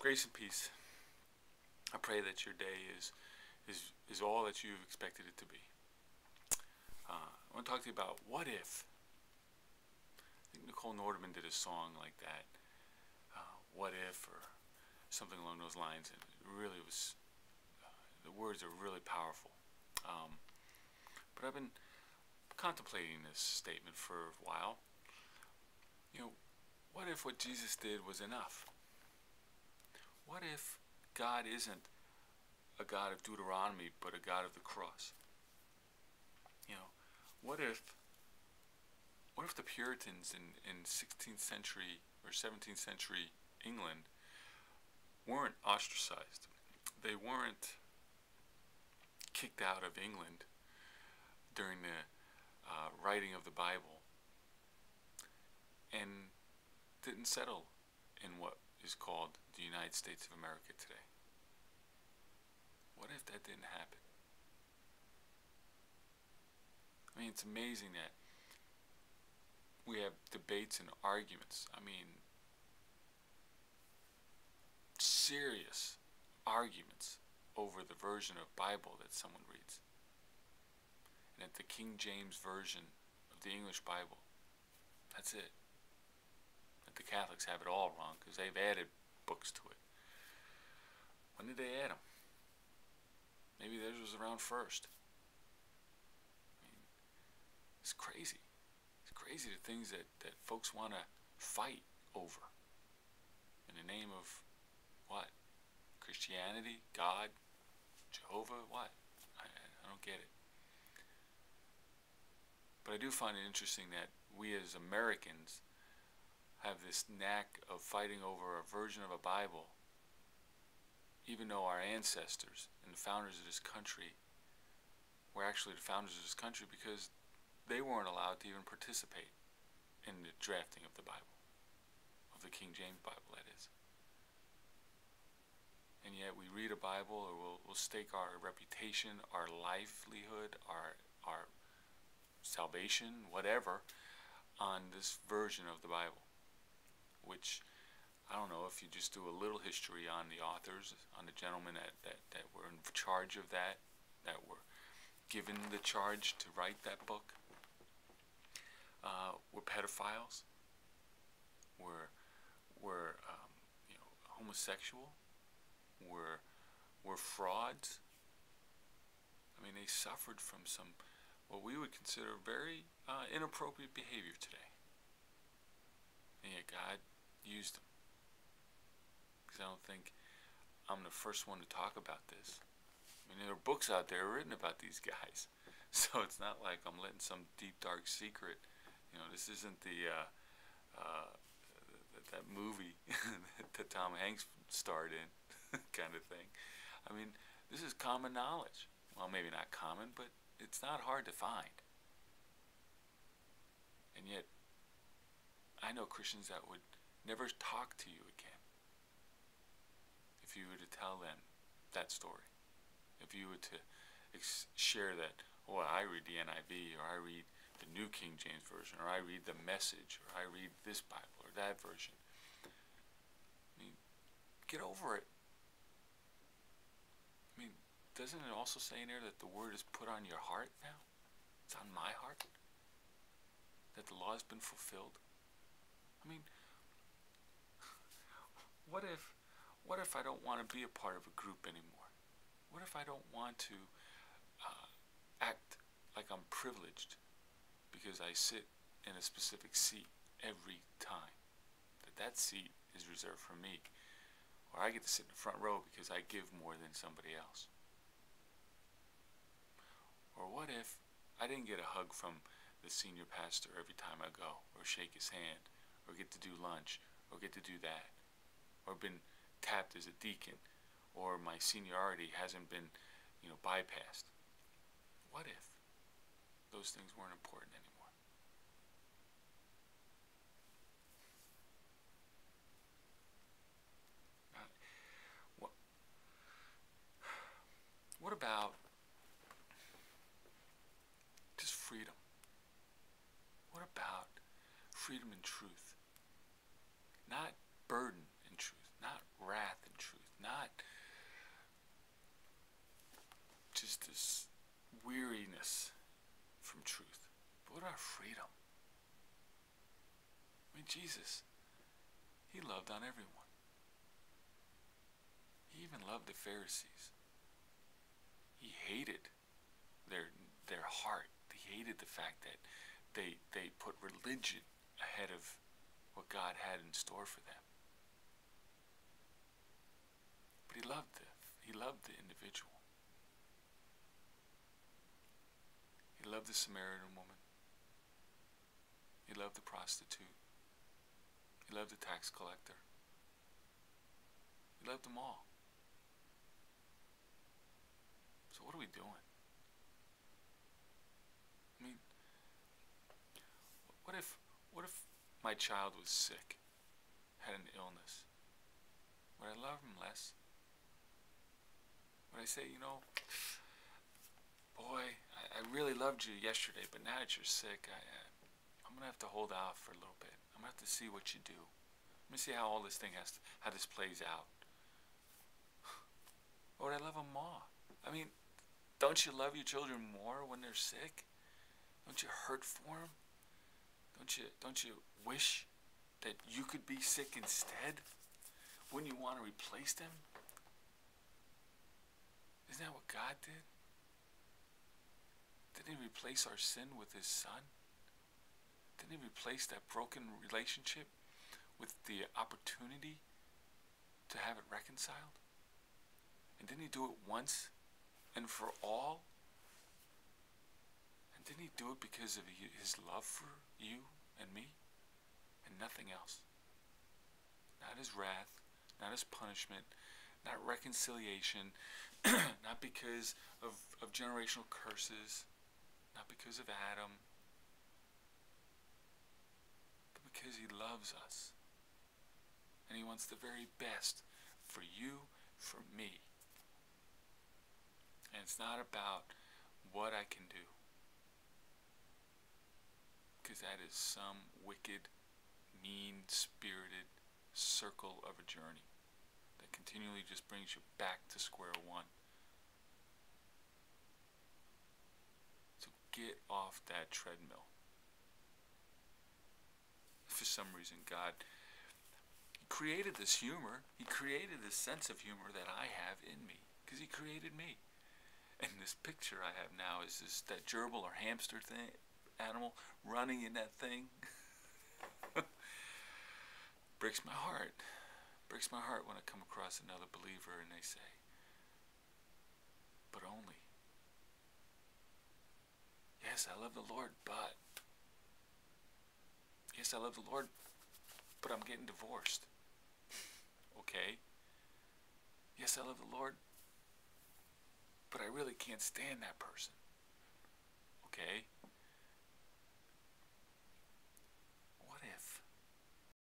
Grace and peace. I pray that your day is all that you've expected it to be. I want to talk to you about what if. I think Nicole Nordeman did a song like that, what if, or something along those lines, and it really was, the words are really powerful. But I've been contemplating this statement for a while. What if what Jesus did was enough? What if God isn't a God of Deuteronomy, but a God of the cross? What if the Puritans in 16th century or 17th century England weren't ostracized? They weren't kicked out of England during the writing of the Bible and didn't settle in what is called the United States of America today. What if that didn't happen? I mean, it's amazing that we have debates and arguments. I mean, serious arguments over the version of Bible that someone reads. And that the King James Version of the English Bible, that's it. That the Catholics have it all wrong because they've added books to it. When did they add them? Maybe theirs was around first. I mean, it's crazy. It's crazy the things that folks want to fight over. In the name of what? Christianity? God? Jehovah? What? I don't get it. But I do find it interesting that we as Americans have this knack of fighting over a version of a Bible, even though our ancestors and the founders of this country were actually the founders of this country because they weren't allowed to even participate in the drafting of the Bible, of the King James Bible, that is. And yet we read a Bible, or we'll stake our reputation, our livelihood, our salvation, whatever, on this version of the Bible, which, I don't know, if you just do a little history on the authors, on the gentlemen that were in charge of that were given the charge to write that book, were pedophiles, were homosexual, were frauds. I mean, they suffered from some, what we would consider very inappropriate behavior today. And yet God used them. Because I don't think I'm the first one to talk about this. I mean, there are books out there written about these guys. So it's not like I'm letting some deep, dark secret. This isn't that movie that Tom Hanks starred in kind of thing. I mean, this is common knowledge. Well, maybe not common, but it's not hard to find. And yet, I know Christians that would never talk to you again if you were to tell them that story. If you were to share that, oh, I read the NIV, or I read the New King James Version, or I read the Message, or I read this Bible, or that version. I mean, get over it. I mean, doesn't it also say in there that the Word is put on your heart now? It's on my heart. That the law has been fulfilled. I mean, what if I don't want to be a part of a group anymore? What if I don't want to act like I'm privileged because I sit in a specific seat every time? That seat is reserved for me. Or I get to sit in the front row because I give more than somebody else. Or what if I didn't get a hug from the senior pastor every time I go, or shake his hand, or get to do lunch, or get to do that, or been tapped as a deacon, or my seniority hasn't been, bypassed? What if those things weren't important anymore? What about just freedom? What about freedom and truth? Not burden and truth, not wrath and Jesus, he loved on everyone. He even loved the Pharisees. He hated their heart. He hated the fact that they put religion ahead of what God had in store for them. But he loved the individual. He loved the Samaritan woman. He loved the prostitute. He loved the tax collector. He loved them all. So what are we doing? I mean, what if my child was sick, had an illness? Would I love him less? Would I say, boy, I really loved you yesterday, but now that you're sick, I'm going to have to hold out for a little bit. I'm going to have to see what you do. Let me see how all this thing how this plays out. Or would I love them more? I mean, don't you love your children more when they're sick? Don't you hurt for them? Don't you wish that you could be sick instead? Wouldn't you want to replace them? Isn't that what God did? Didn't he replace our sin with his Son? Didn't he replace that broken relationship with the opportunity to have it reconciled? And didn't he do it once and for all? And didn't he do it because of his love for you and me? And nothing else. Not his wrath, not his punishment, not reconciliation, not because of generational curses, not because of Adam, but because he loves us. And he wants the very best for you, for me. And it's not about what I can do, because that is some wicked, mean-spirited circle of a journey that continually just brings you back to square one. So get off that treadmill. For some reason, God created this humor. He created this sense of humor that I have in me, because he created me. And this picture I have now is that gerbil or hamster thing, animal running in that thing. Breaks my heart. Breaks my heart when I come across another believer and they say, but only. Yes, I love the Lord, but. Yes, I love the Lord, but I'm getting divorced. Okay. Yes, I love the Lord, but I really can't stand that person. Okay.